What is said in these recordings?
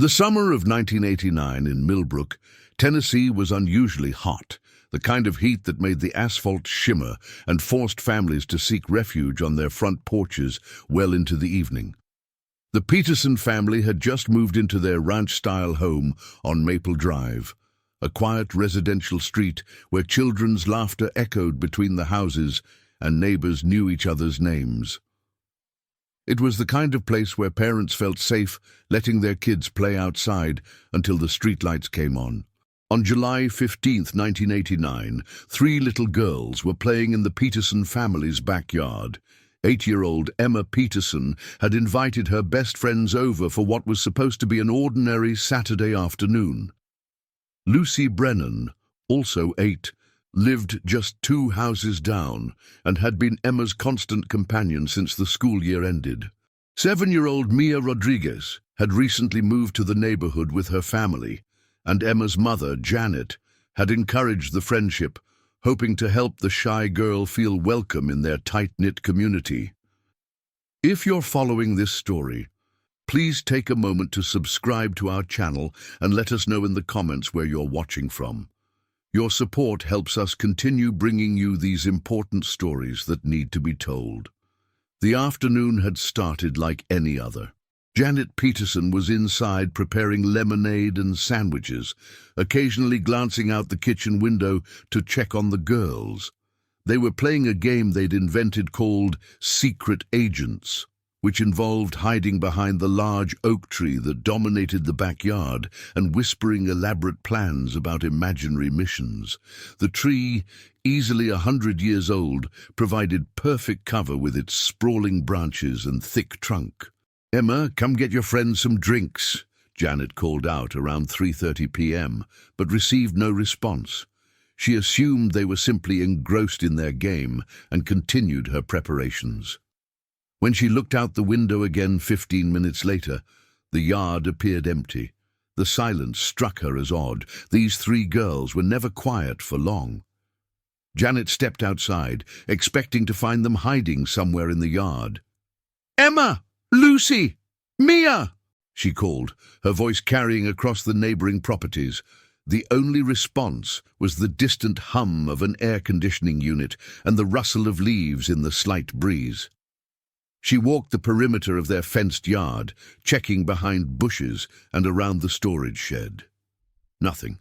The summer of 1989 in Millbrook, Tennessee was unusually hot, the kind of heat that made the asphalt shimmer and forced families to seek refuge on their front porches well into the evening. The Peterson family had just moved into their ranch-style home on Maple Drive, a quiet residential street where children's laughter echoed between the houses and neighbors knew each other's names. It was the kind of place where parents felt safe letting their kids play outside until the streetlights came on. On July 15, 1989, three little girls were playing in the Peterson family's backyard. 8-year-old Emma Peterson had invited her best friends over for what was supposed to be an ordinary Saturday afternoon. Lucy Brennan, also 8, lived just 2 houses down and had been Emma's constant companion since the school year ended. 7-year-old Mia Rodriguez had recently moved to the neighborhood with her family, and Emma's mother, Janet, had encouraged the friendship, hoping to help the shy girl feel welcome in their tight-knit community. If you're following this story, please take a moment to subscribe to our channel and let us know in the comments where you're watching from. Your support helps us continue bringing you these important stories that need to be told. The afternoon had started like any other. Janet Peterson was inside preparing lemonade and sandwiches, occasionally glancing out the kitchen window to check on the girls. They were playing a game they'd invented called Secret Agents, which involved hiding behind the large oak tree that dominated the backyard and whispering elaborate plans about imaginary missions. The tree, easily 100 years old, provided perfect cover with its sprawling branches and thick trunk. "Emma, come get your friends some drinks," Janet called out around 3:30 p.m., but received no response. She assumed they were simply engrossed in their game and continued her preparations. When she looked out the window again 15 minutes later, the yard appeared empty. The silence struck her as odd. These 3 girls were never quiet for long. Janet stepped outside, expecting to find them hiding somewhere in the yard. "Emma! Lucy! Mia!" she called, her voice carrying across the neighboring properties. The only response was the distant hum of an air conditioning unit and the rustle of leaves in the slight breeze. She walked the perimeter of their fenced yard, checking behind bushes and around the storage shed. Nothing.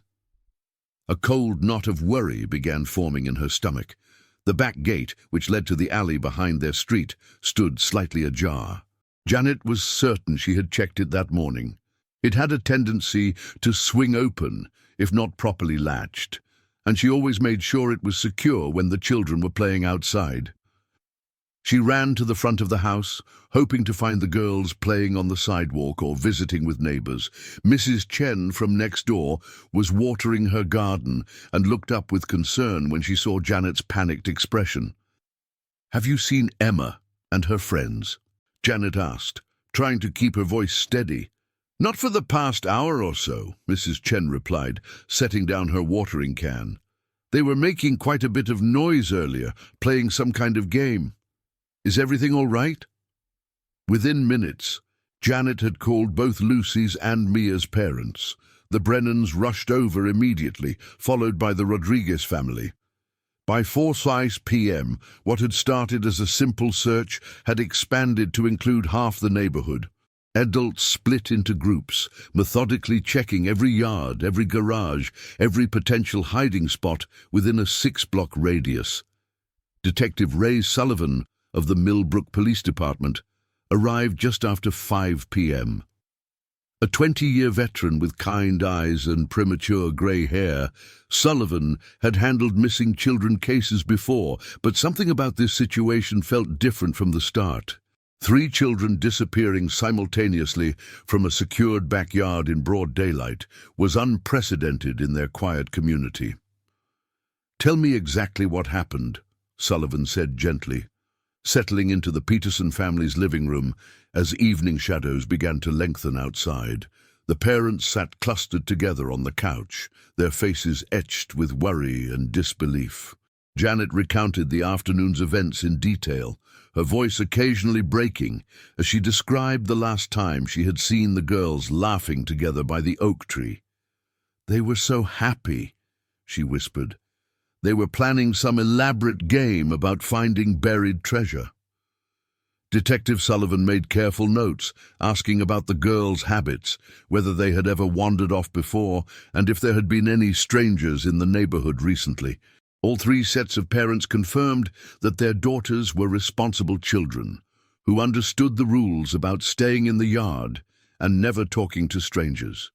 A cold knot of worry began forming in her stomach. The back gate, which led to the alley behind their street, stood slightly ajar. Janet was certain she had checked it that morning. It had a tendency to swing open, if not properly latched, and she always made sure it was secure when the children were playing outside. She ran to the front of the house, hoping to find the girls playing on the sidewalk or visiting with neighbors. Mrs. Chen from next door was watering her garden and looked up with concern when she saw Janet's panicked expression. "Have you seen Emma and her friends?" Janet asked, trying to keep her voice steady. "Not for the past hour or so," Mrs. Chen replied, setting down her watering can. "They were making quite a bit of noise earlier, playing some kind of game. Is everything all right?" Within minutes, Janet had called both Lucy's and Mia's parents. The Brennans rushed over immediately, followed by the Rodriguez family. By 4:05 p.m., what had started as a simple search had expanded to include half the neighborhood. Adults split into groups, methodically checking every yard, every garage, every potential hiding spot within a 6-block radius. Detective Ray Sullivan of the Millbrook Police Department arrived just after 5 p.m. A 20-year veteran with kind eyes and premature grey hair, Sullivan had handled missing children cases before, but something about this situation felt different from the start. 3 children disappearing simultaneously from a secured backyard in broad daylight was unprecedented in their quiet community. "Tell me exactly what happened," Sullivan said gently, settling into the Peterson family's living room as evening shadows began to lengthen outside. The parents sat clustered together on the couch, their faces etched with worry and disbelief. Janet recounted the afternoon's events in detail, her voice occasionally breaking as she described the last time she had seen the girls laughing together by the oak tree. "They were so happy," she whispered. "They were planning some elaborate game about finding buried treasure." Detective Sullivan made careful notes, asking about the girls' habits, whether they had ever wandered off before, and if there had been any strangers in the neighborhood recently. All three sets of parents confirmed that their daughters were responsible children, who understood the rules about staying in the yard and never talking to strangers.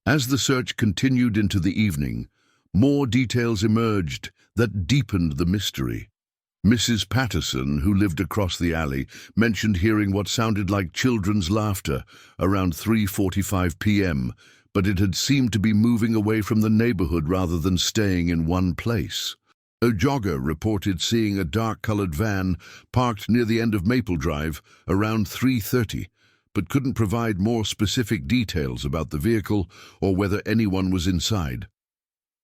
As the search continued into the evening, more details emerged that deepened the mystery. Mrs. Patterson, who lived across the alley, mentioned hearing what sounded like children's laughter around 3:45 p.m., but it had seemed to be moving away from the neighborhood rather than staying in one place. A jogger reported seeing a dark-colored van parked near the end of Maple Drive around 3:30, but couldn't provide more specific details about the vehicle or whether anyone was inside.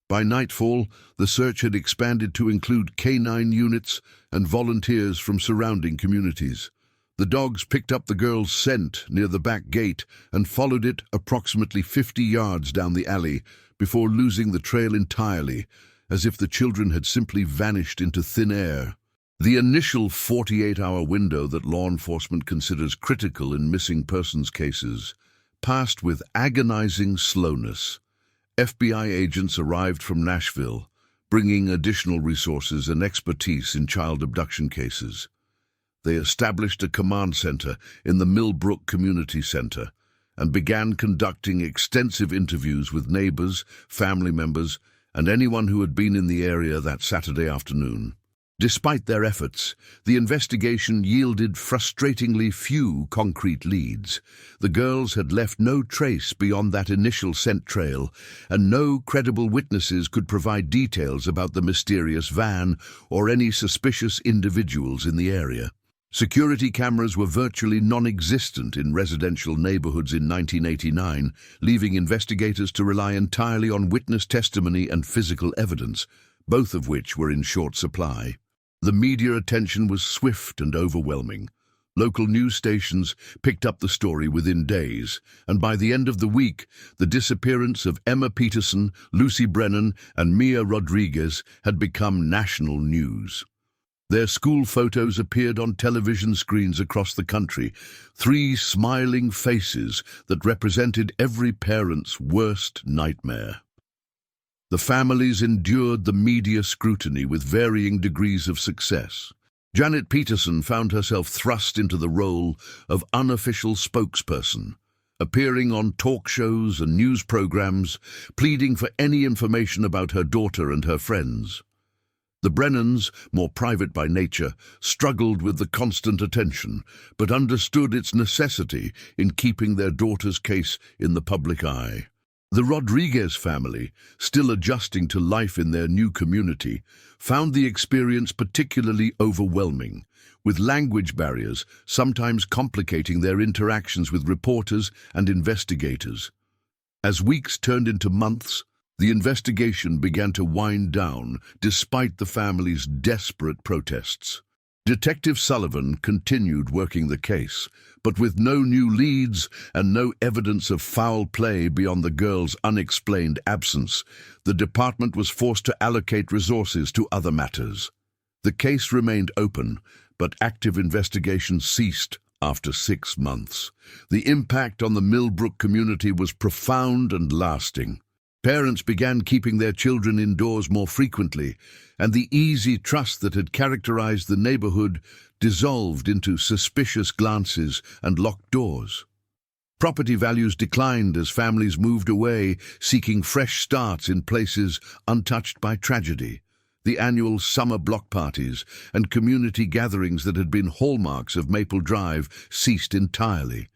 By nightfall, the search had expanded to include canine units and volunteers from surrounding communities. The dogs picked up the girl's scent near the back gate and followed it approximately 50 yards down the alley before losing the trail entirely, as if the children had simply vanished into thin air. The initial 48-hour window that law enforcement considers critical in missing persons cases passed with agonizing slowness. FBI agents arrived from Nashville, bringing additional resources and expertise in child abduction cases. They established a command center in the Millbrook Community Center and began conducting extensive interviews with neighbors, family members, and anyone who had been in the area that Saturday afternoon. Despite their efforts, the investigation yielded frustratingly few concrete leads. The girls had left no trace beyond that initial scent trail, and no credible witnesses could provide details about the mysterious van or any suspicious individuals in the area. Security cameras were virtually non-existent in residential neighborhoods in 1989, leaving investigators to rely entirely on witness testimony and physical evidence, both of which were in short supply. The media attention was swift and overwhelming. Local news stations picked up the story within days, and by the end of the week, the disappearance of Emma Peterson, Lucy Brennan, and Mia Rodriguez had become national news. Their school photos appeared on television screens across the country, three smiling faces that represented every parent's worst nightmare. The families endured the media scrutiny with varying degrees of success. Janet Peterson found herself thrust into the role of unofficial spokesperson, appearing on talk shows and news programs, pleading for any information about her daughter and her friends. The Brennans, more private by nature, struggled with the constant attention, but understood its necessity in keeping their daughter's case in the public eye. The Rodriguez family, still adjusting to life in their new community, found the experience particularly overwhelming, with language barriers sometimes complicating their interactions with reporters and investigators. As weeks turned into months, the investigation began to wind down despite the family's desperate protests. Detective Sullivan continued working the case, but with no new leads and no evidence of foul play beyond the girls' unexplained absence, the department was forced to allocate resources to other matters. The case remained open, but active investigation ceased after 6 months. The impact on the Millbrook community was profound and lasting. Parents began keeping their children indoors more frequently, and the easy trust that had characterized the neighborhood dissolved into suspicious glances and locked doors. Property values declined as families moved away, seeking fresh starts in places untouched by tragedy. The annual summer block parties and community gatherings that had been hallmarks of Maple Drive ceased entirely.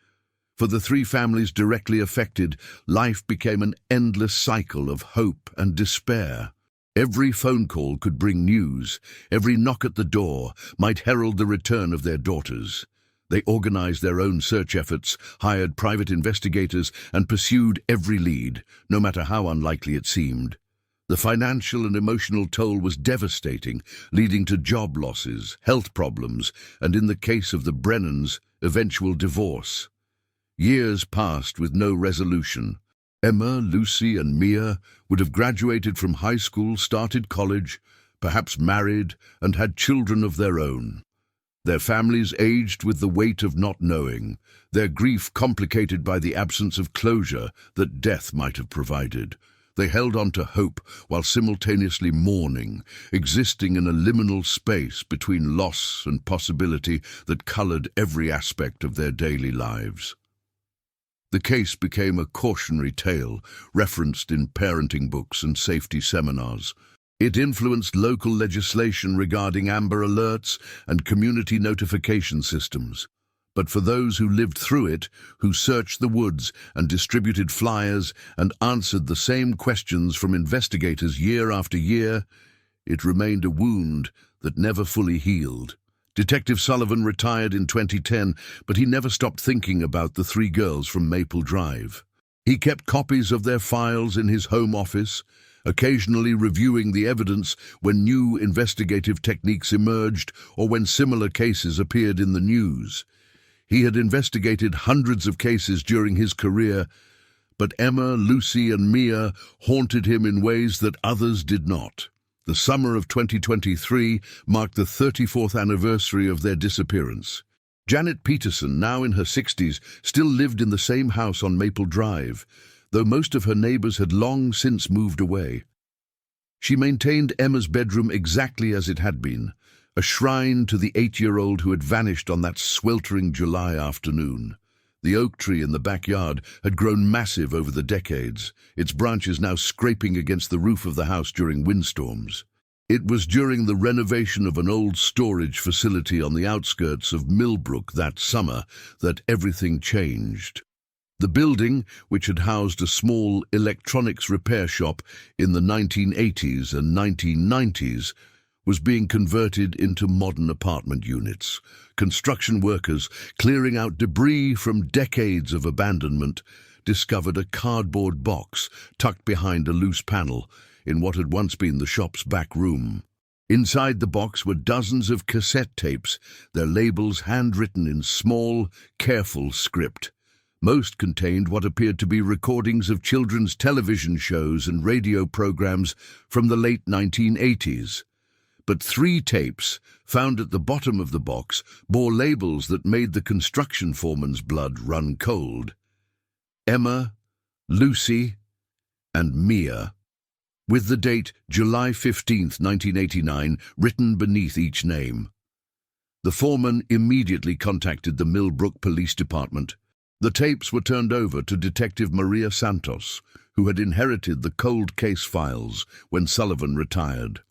For the three families directly affected, life became an endless cycle of hope and despair. Every phone call could bring news. Every knock at the door might herald the return of their daughters. They organized their own search efforts, hired private investigators, and pursued every lead, no matter how unlikely it seemed. The financial and emotional toll was devastating, leading to job losses, health problems, and in the case of the Brennans, eventual divorce. Years passed with no resolution. Emma, Lucy, and Mia would have graduated from high school, started college, perhaps married, and had children of their own. Their families aged with the weight of not knowing, their grief complicated by the absence of closure that death might have provided. They held on to hope while simultaneously mourning, existing in a liminal space between loss and possibility that colored every aspect of their daily lives. The case became a cautionary tale, referenced in parenting books and safety seminars. It influenced local legislation regarding Amber Alerts and community notification systems. But for those who lived through it, who searched the woods and distributed flyers and answered the same questions from investigators year after year, it remained a wound that never fully healed. Detective Sullivan retired in 2010, but he never stopped thinking about the three girls from Maple Drive. He kept copies of their files in his home office, occasionally reviewing the evidence when new investigative techniques emerged or when similar cases appeared in the news. He had investigated hundreds of cases during his career, but Emma, Lucy, and Mia haunted him in ways that others did not. The summer of 2023 marked the 34th anniversary of their disappearance. Janet Peterson, now in her 60s, still lived in the same house on Maple Drive, though most of her neighbors had long since moved away. She maintained Emma's bedroom exactly as it had been, a shrine to the 8-year-old who had vanished on that sweltering July afternoon. The oak tree in the backyard had grown massive over the decades, its branches now scraping against the roof of the house during windstorms. It was during the renovation of an old storage facility on the outskirts of Millbrook that summer that everything changed. The building, which had housed a small electronics repair shop in the 1980s and 1990s, was being converted into modern apartment units. Construction workers, clearing out debris from decades of abandonment, discovered a cardboard box tucked behind a loose panel in what had once been the shop's back room. Inside the box were dozens of cassette tapes, their labels handwritten in small, careful script. Most contained what appeared to be recordings of children's television shows and radio programs from the late 1980s. But 3 tapes, found at the bottom of the box, bore labels that made the construction foreman's blood run cold. Emma, Lucy, and Mia, with the date July 15, 1989, written beneath each name. The foreman immediately contacted the Millbrook Police Department. The tapes were turned over to Detective Maria Santos, who had inherited the cold case files when Sullivan retired.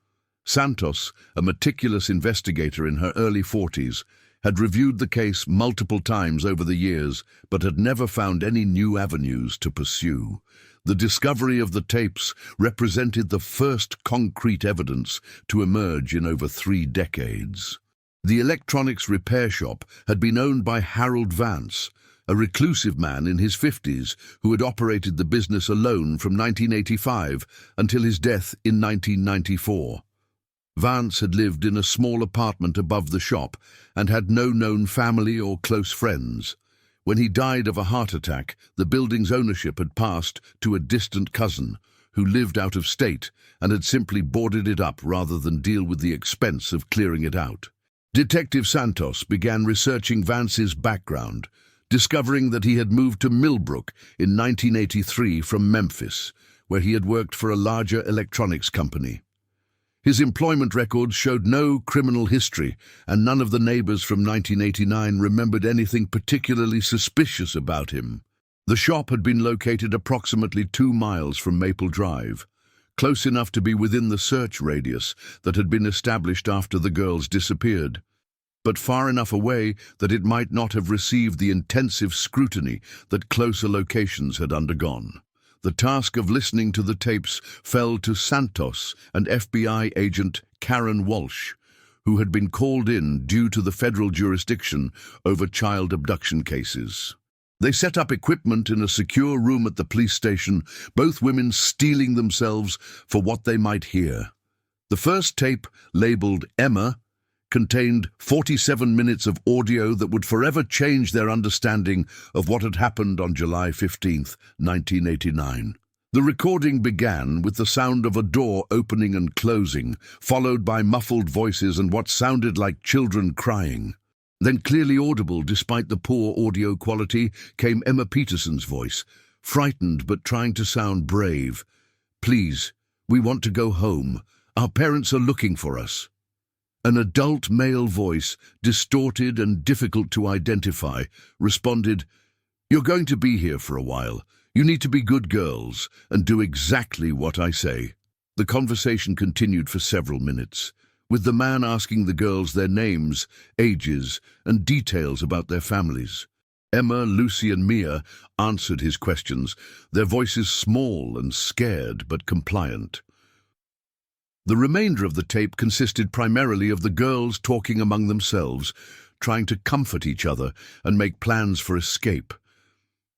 Santos, a meticulous investigator in her early 40s, had reviewed the case multiple times over the years, but had never found any new avenues to pursue. The discovery of the tapes represented the first concrete evidence to emerge in over 3 decades. The electronics repair shop had been owned by Harold Vance, a reclusive man in his 50s who had operated the business alone from 1985 until his death in 1994. Vance had lived in a small apartment above the shop and had no known family or close friends. When he died of a heart attack, the building's ownership had passed to a distant cousin who lived out of state and had simply boarded it up rather than deal with the expense of clearing it out. Detective Santos began researching Vance's background, discovering that he had moved to Millbrook in 1983 from Memphis, where he had worked for a larger electronics company. His employment records showed no criminal history, and none of the neighbors from 1989 remembered anything particularly suspicious about him. The shop had been located approximately 2 miles from Maple Drive, close enough to be within the search radius that had been established after the girls disappeared, but far enough away that it might not have received the intensive scrutiny that closer locations had undergone. The task of listening to the tapes fell to Santos and FBI agent Karen Walsh, who had been called in due to the federal jurisdiction over child abduction cases. They set up equipment in a secure room at the police station, both women steeling themselves for what they might hear. The first tape, labeled Emma, contained 47 minutes of audio that would forever change their understanding of what had happened on July 15th, 1989. The recording began with the sound of a door opening and closing, followed by muffled voices and what sounded like children crying. Then, clearly audible despite the poor audio quality, came Emma Peterson's voice, frightened but trying to sound brave. "Please, we want to go home. Our parents are looking for us." An adult male voice, distorted and difficult to identify, responded, "You're going to be here for a while. You need to be good girls and do exactly what I say." The conversation continued for several minutes, with the man asking the girls their names, ages, and details about their families. Emma, Lucy, and Mia answered his questions, their voices small and scared but compliant. The remainder of the tape consisted primarily of the girls talking among themselves, trying to comfort each other and make plans for escape.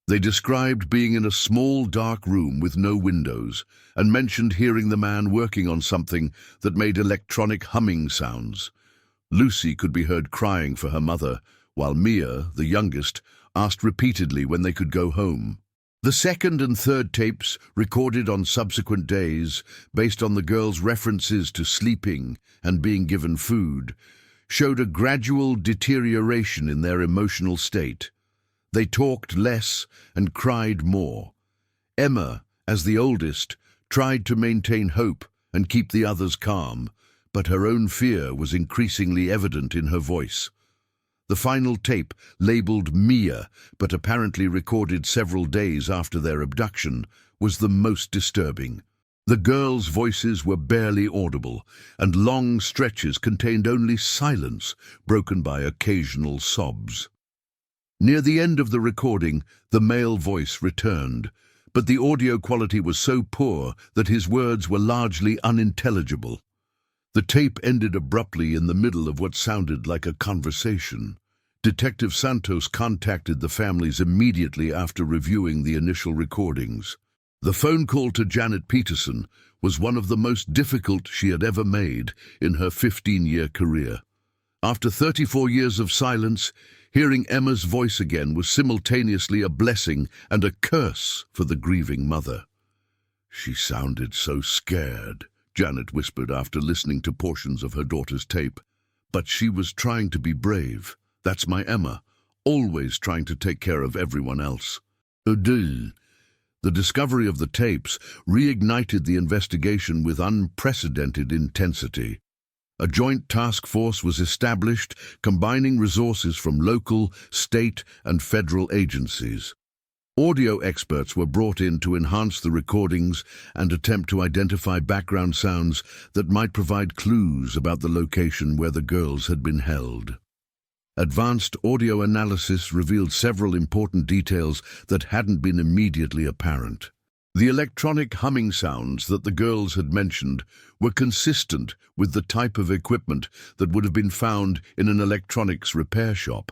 They described being in a small, dark room with no windows, and mentioned hearing the man working on something that made electronic humming sounds. Lucy could be heard crying for her mother, while Mia, the youngest, asked repeatedly when they could go home. The second and third tapes, recorded on subsequent days, based on the girls' references to sleeping and being given food, showed a gradual deterioration in their emotional state. They talked less and cried more. Emma, as the oldest, tried to maintain hope and keep the others calm, but her own fear was increasingly evident in her voice. The final tape, labeled Mia, but apparently recorded several days after their abduction, was the most disturbing. The girls' voices were barely audible, and long stretches contained only silence, broken by occasional sobs. Near the end of the recording, the male voice returned, but the audio quality was so poor that his words were largely unintelligible. The tape ended abruptly in the middle of what sounded like a conversation. Detective Santos contacted the families immediately after reviewing the initial recordings. The phone call to Janet Peterson was one of the most difficult she had ever made in her 15-year career. After 34 years of silence, hearing Emma's voice again was simultaneously a blessing and a curse for the grieving mother. "She sounded so scared," Janet whispered after listening to portions of her daughter's tape. "But she was trying to be brave. That's my Emma, always trying to take care of everyone else." The discovery of the tapes reignited the investigation with unprecedented intensity. A joint task force was established, combining resources from local, state, and federal agencies. Audio experts were brought in to enhance the recordings and attempt to identify background sounds that might provide clues about the location where the girls had been held. Advanced audio analysis revealed several important details that hadn't been immediately apparent. The electronic humming sounds that the girls had mentioned were consistent with the type of equipment that would have been found in an electronics repair shop.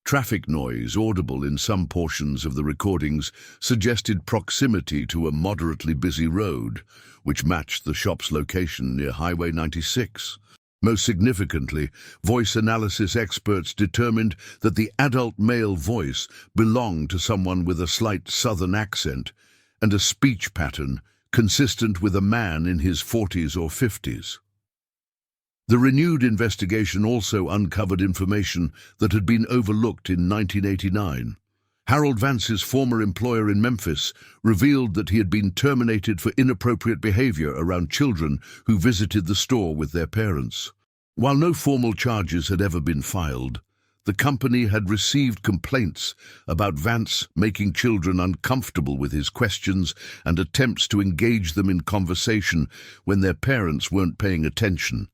Traffic noise, audible in some portions of the recordings, suggested proximity to a moderately busy road, which matched the shop's location near Highway 96. Most significantly, voice analysis experts determined that the adult male voice belonged to someone with a slight southern accent and a speech pattern consistent with a man in his 40s or 50s. The renewed investigation also uncovered information that had been overlooked in 1989. Harold Vance's former employer in Memphis revealed that he had been terminated for inappropriate behavior around children who visited the store with their parents. While no formal charges had ever been filed, the company had received complaints about Vance making children uncomfortable with his questions and attempts to engage them in conversation when their parents weren't paying attention.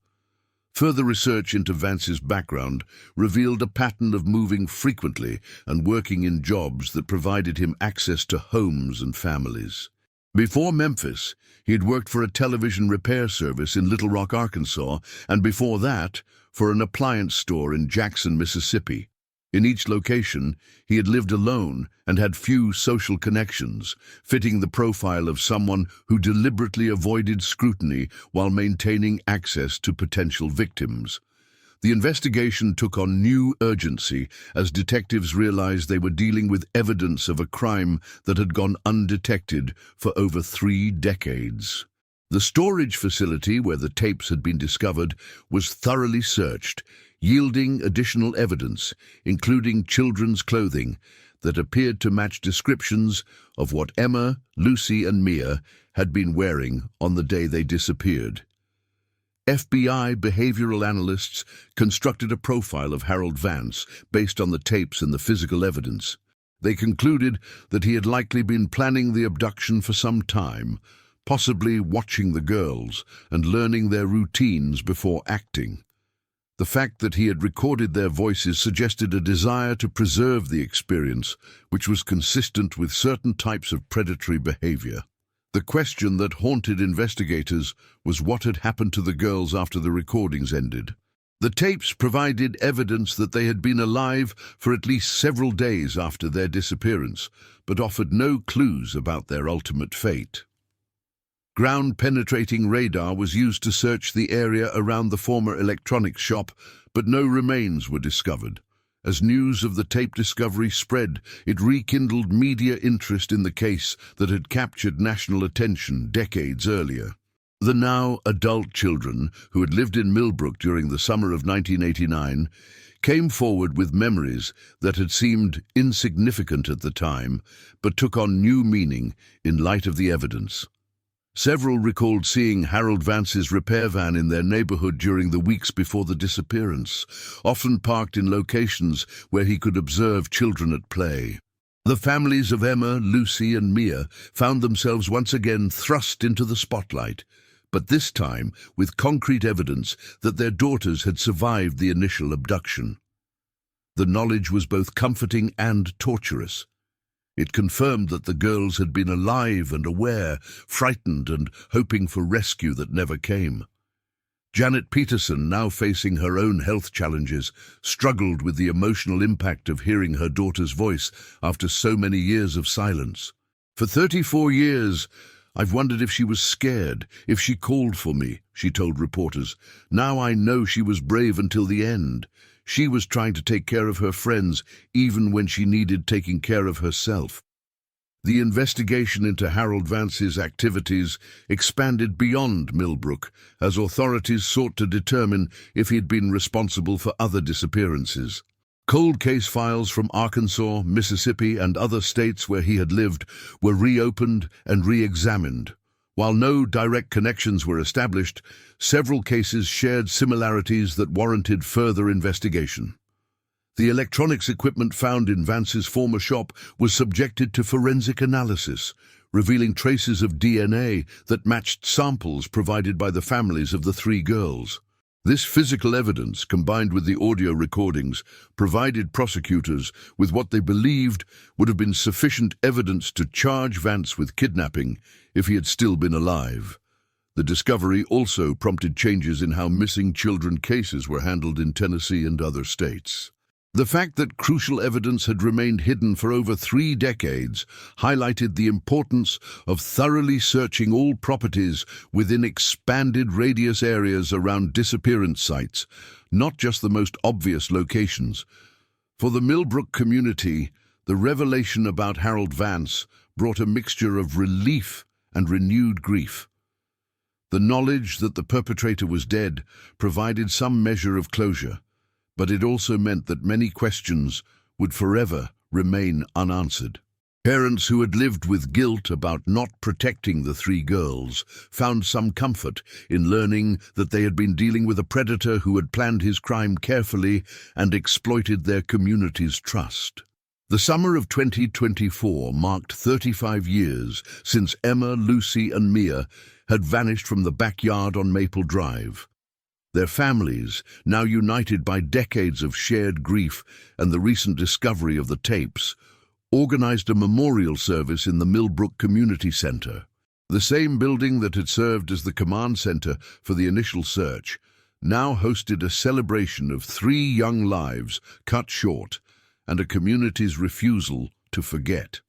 Further research into Vance's background revealed a pattern of moving frequently and working in jobs that provided him access to homes and families. Before Memphis, he had worked for a television repair service in Little Rock, Arkansas, and before that, for an appliance store in Jackson, Mississippi. In each location, he had lived alone and had few social connections, fitting the profile of someone who deliberately avoided scrutiny while maintaining access to potential victims. The investigation took on new urgency as detectives realized they were dealing with evidence of a crime that had gone undetected for over 3 decades. The storage facility where the tapes had been discovered was thoroughly searched, yielding additional evidence, including children's clothing, that appeared to match descriptions of what Emma, Lucy, and Mia had been wearing on the day they disappeared. FBI behavioral analysts constructed a profile of Harold Vance based on the tapes and the physical evidence. They concluded that he had likely been planning the abduction for some time, possibly watching the girls and learning their routines before acting. The fact that he had recorded their voices suggested a desire to preserve the experience, which was consistent with certain types of predatory behavior. The question that haunted investigators was what had happened to the girls after the recordings ended. The tapes provided evidence that they had been alive for at least several days after their disappearance, but offered no clues about their ultimate fate. Ground-penetrating radar was used to search the area around the former electronics shop, but no remains were discovered. As news of the tape discovery spread, it rekindled media interest in the case that had captured national attention decades earlier. The now adult children, who had lived in Millbrook during the summer of 1989, came forward with memories that had seemed insignificant at the time, but took on new meaning in light of the evidence. Several recalled seeing Harold Vance's repair van in their neighborhood during the weeks before the disappearance, often parked in locations where he could observe children at play. The families of Emma, Lucy, and Mia found themselves once again thrust into the spotlight, but this time with concrete evidence that their daughters had survived the initial abduction. The knowledge was both comforting and torturous. It confirmed that the girls had been alive and aware, frightened and hoping for rescue that never came. Janet Peterson, now facing her own health challenges, struggled with the emotional impact of hearing her daughter's voice after so many years of silence. "For 34 years, I've wondered if she was scared, if she called for me," she told reporters. "Now I know she was brave until the end. She was trying to take care of her friends, even when she needed taking care of herself." The investigation into Harold Vance's activities expanded beyond Millbrook, as authorities sought to determine if he had been responsible for other disappearances. Cold case files from Arkansas, Mississippi, and other states where he had lived were reopened and re-examined. While no direct connections were established, several cases shared similarities that warranted further investigation. The electronics equipment found in Vance's former shop was subjected to forensic analysis, revealing traces of DNA that matched samples provided by the families of the 3 girls. This physical evidence, combined with the audio recordings, provided prosecutors with what they believed would have been sufficient evidence to charge Vance with kidnapping if he had still been alive. The discovery also prompted changes in how missing children cases were handled in Tennessee and other states. The fact that crucial evidence had remained hidden for over 3 decades highlighted the importance of thoroughly searching all properties within expanded radius areas around disappearance sites, not just the most obvious locations. For the Millbrook community, the revelation about Harold Vance brought a mixture of relief and renewed grief. The knowledge that the perpetrator was dead provided some measure of closure, but it also meant that many questions would forever remain unanswered. Parents who had lived with guilt about not protecting the 3 girls found some comfort in learning that they had been dealing with a predator who had planned his crime carefully and exploited their community's trust. The summer of 2024 marked 35 years since Emma, Lucy, and Mia had vanished from the backyard on Maple Drive. Their families, now united by decades of shared grief and the recent discovery of the tapes, organized a memorial service in the Millbrook Community Center. The same building that had served as the command center for the initial search now hosted a celebration of 3 young lives cut short and a community's refusal to forget.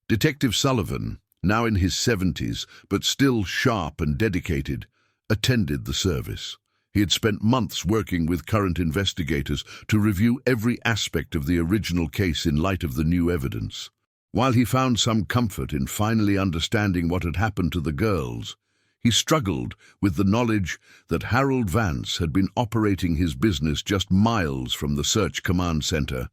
Detective Sullivan, now in his 70s, but still sharp and dedicated, attended the service. He had spent months working with current investigators to review every aspect of the original case in light of the new evidence. While he found some comfort in finally understanding what had happened to the girls, he struggled with the knowledge that Harold Vance had been operating his business just miles from the search command center,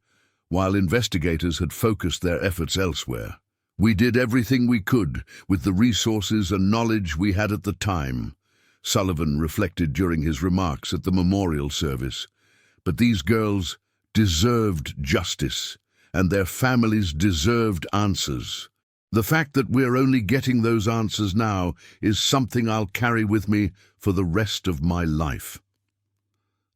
while investigators had focused their efforts elsewhere. "We did everything we could with the resources and knowledge we had at the time," Sullivan reflected during his remarks at the memorial service. "But these girls deserved justice, and their families deserved answers. The fact that we're only getting those answers now is something I'll carry with me for the rest of my life."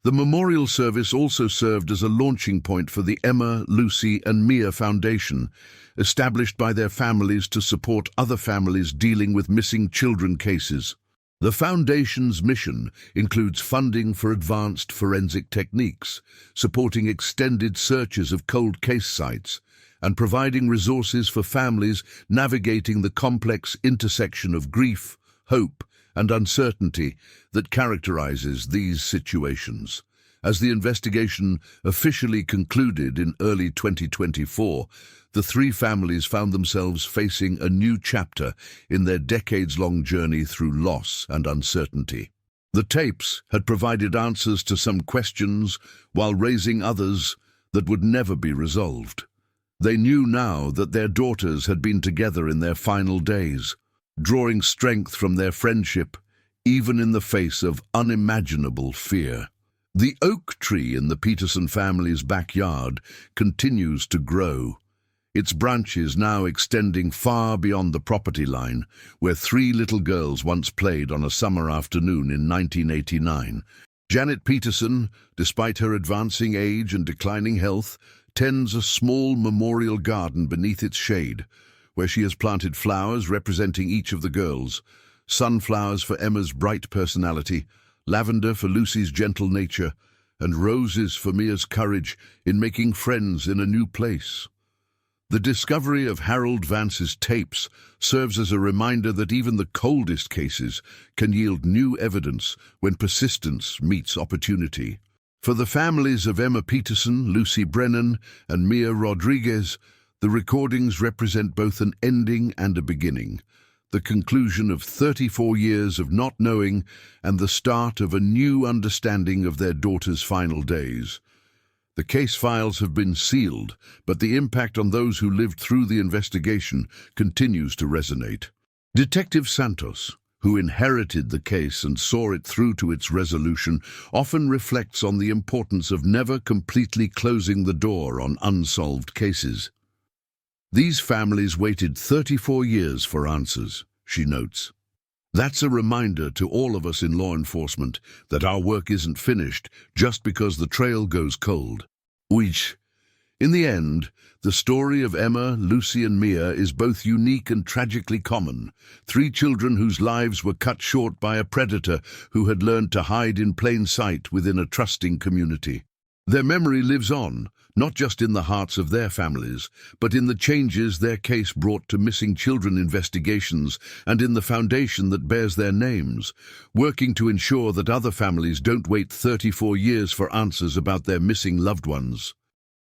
The memorial service also served as a launching point for the Emma, Lucy, and Mia Foundation, established by their families to support other families dealing with missing children cases. The Foundation's mission includes funding for advanced forensic techniques, supporting extended searches of cold case sites, and providing resources for families navigating the complex intersection of grief, hope, and uncertainty that characterizes these situations. As the investigation officially concluded in early 2024, the three families found themselves facing a new chapter in their decades-long journey through loss and uncertainty. The tapes had provided answers to some questions while raising others that would never be resolved. They knew now that their daughters had been together in their final days, drawing strength from their friendship, even in the face of unimaginable fear. The oak tree in the Peterson family's backyard continues to grow, its branches now extending far beyond the property line, where three little girls once played on a summer afternoon in 1989. Janet Peterson, despite her advancing age and declining health, tends a small memorial garden beneath its shade, where she has planted flowers representing each of the girls: sunflowers for Emma's bright personality, lavender for Lucy's gentle nature, and roses for Mia's courage in making friends in a new place. The discovery of Harold Vance's tapes serves as a reminder that even the coldest cases can yield new evidence when persistence meets opportunity. For the families of Emma Peterson, Lucy Brennan, and Mia Rodriguez, the recordings represent both an ending and a beginning, the conclusion of 34 years of not knowing and the start of a new understanding of their daughter's final days. The case files have been sealed, but the impact on those who lived through the investigation continues to resonate. Detective Santos, who inherited the case and saw it through to its resolution, often reflects on the importance of never completely closing the door on unsolved cases. "These families waited 34 years for answers," she notes. "That's a reminder to all of us in law enforcement that our work isn't finished just because the trail goes cold." Which, in the end, the story of Emma, Lucy, and Mia is both unique and tragically common. Three children whose lives were cut short by a predator who had learned to hide in plain sight within a trusting community. Their memory lives on, not just in the hearts of their families, but in the changes their case brought to missing children investigations and in the foundation that bears their names, working to ensure that other families don't wait 34 years for answers about their missing loved ones.